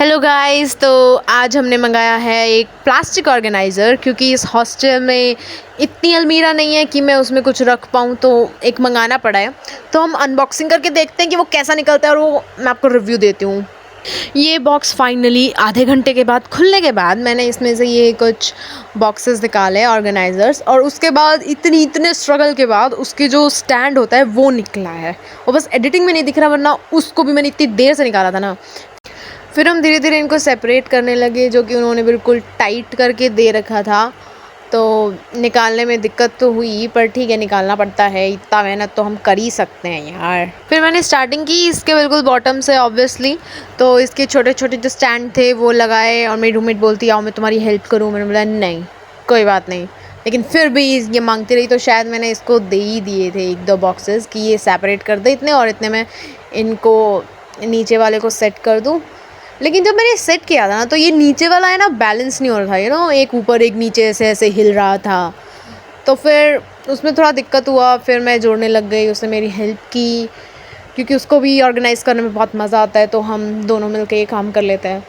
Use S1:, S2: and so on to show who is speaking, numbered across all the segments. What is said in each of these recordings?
S1: Hello guys, तो आज हमने मंगाया है एक प्लास्टिक ऑर्गेनाइज़र क्योंकि इस हॉस्टल में इतनी अलमीरा नहीं है कि मैं उसमें कुछ रख पाऊँ, तो एक मंगाना पड़ा है। तो हम अनबॉक्सिंग करके देखते हैं कि वो कैसा निकलता है और वो मैं आपको रिव्यू देती हूँ। ये बॉक्स फाइनली आधे घंटे के बाद खुलने के बाद मैंने इसमें से ये कुछ बॉक्सेस निकाले ऑर्गेनाइज़र्स, और उसके बाद इतने स्ट्रगल के बाद उसके जो स्टैंड होता है वो निकला है। और बस एडिटिंग में नहीं दिख रहा, वरना उसको भी मैंने इतनी देर से निकाला था ना। फिर हम धीरे धीरे इनको सेपरेट करने लगे, जो कि उन्होंने बिल्कुल टाइट करके दे रखा था। तो निकालने में दिक्कत तो हुई, पर ठीक है, निकालना पड़ता है, इतना मेहनत तो हम कर ही सकते हैं यार। फिर मैंने स्टार्टिंग की इसके बिल्कुल बॉटम से ऑब्वियसली। तो इसके छोटे छोटे जो स्टैंड थे वो लगाए, और मेरी रूममेट बोलती आओ मैं तुम्हारी हेल्प करूँ। मैंने बोला नहीं, कोई बात नहीं। लेकिन फिर भी ये मांगती रही, तो शायद मैंने इसको दे ही दिए थे 1-2 बॉक्सेस कि ये सेपरेट कर दे इतने, और इतने में इनको नीचे वाले को सेट कर दूँ। लेकिन जब मैंने सेट किया था ना, तो ये नीचे वाला है ना बैलेंस नहीं हो रहा था, एक ऊपर एक नीचे ऐसे ऐसे हिल रहा था। तो फिर उसमें थोड़ा दिक्कत हुआ। फिर मैं जोड़ने लग गई, उसने मेरी हेल्प की, क्योंकि उसको भी ऑर्गेनाइज़ करने में बहुत मज़ा आता है, तो हम दोनों मिलकर ये काम कर लेते हैं।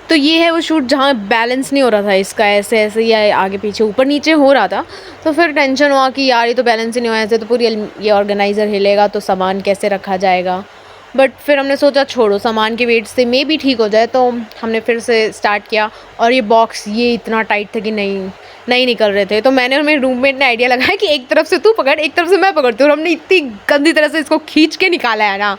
S1: तो ये है वो शूट जहाँ बैलेंस नहीं हो रहा था इसका, ऐसे ऐसे या आगे पीछे ऊपर नीचे हो रहा था। तो फिर टेंशन हुआ कि यार ये तो बैलेंस ही नहीं हुआ, ऐसे तो पूरी ये ऑर्गेनाइज़र हिलेगा, तो सामान कैसे रखा जाएगा। बट फिर हमने सोचा छोड़ो, सामान के वेट से मे भी ठीक हो जाए, तो हमने फिर से स्टार्ट किया। और ये बॉक्स ये इतना टाइट था कि नहीं निकल रहे थे। तो मैंने और मेरे रूममेट ने आइडिया लगाया कि एक तरफ से तू पकड़, एक तरफ से मैं पकड़ती हूँ, और हमने इतनी गंदी तरह से इसको खींच के निकाला है ना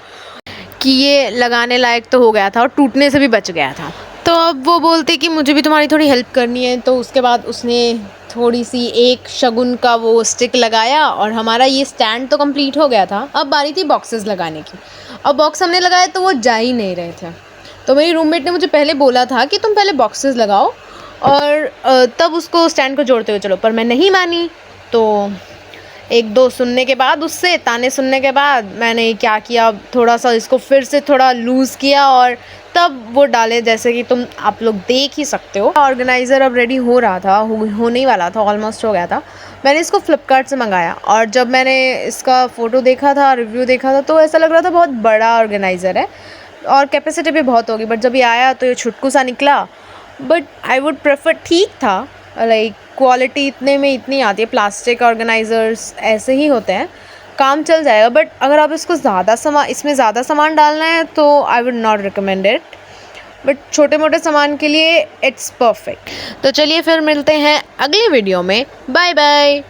S1: कि ये लगाने लायक तो हो गया था और टूटने से भी बच गया था। तो अब वो बोलती कि मुझे भी तुम्हारी थोड़ी हेल्प करनी है। तो उसके बाद उसने थोड़ी सी एक शगुन का वो स्टिक लगाया, और हमारा ये स्टैंड तो कंप्लीट हो गया था। अब बारी थी बॉक्सेस लगाने की। अब बॉक्स हमने लगाए तो वो जा ही नहीं रहे थे। तो मेरी रूममेट ने मुझे पहले बोला था कि तुम पहले बॉक्सेस लगाओ और तब उसको स्टैंड को जोड़ते हुए चलो, पर मैं नहीं मानी। तो 1-2 सुनने के बाद, उससे ताने सुनने के बाद, मैंने क्या किया, थोड़ा सा इसको फिर से थोड़ा लूज़ किया और तब वो डाले, जैसे कि आप लोग देख ही सकते हो। ऑर्गेनाइज़र अब रेडी हो रहा था, होने वाला था, ऑलमोस्ट हो गया था। मैंने इसको फ्लिपकार्ट से मंगाया, और जब मैंने इसका फ़ोटो देखा था, रिव्यू देखा था, तो ऐसा लग रहा था बहुत बड़ा ऑर्गेनाइज़र है और कैपेसिटी भी बहुत होगी। बट जब ये आया तो ये छुटकू सा निकला। बट आई वुड प्रेफर, ठीक था, लाइक क्वालिटी इतने में इतनी आती है। प्लास्टिक ऑर्गेनाइज़र्स ऐसे ही होते हैं, काम चल जाएगा। बट अगर आप इसमें ज़्यादा सामान डालना है तो I would not recommend it. But छोटे मोटे सामान के लिए इट्स परफेक्ट। तो चलिए फिर मिलते हैं अगली वीडियो में। Bye bye.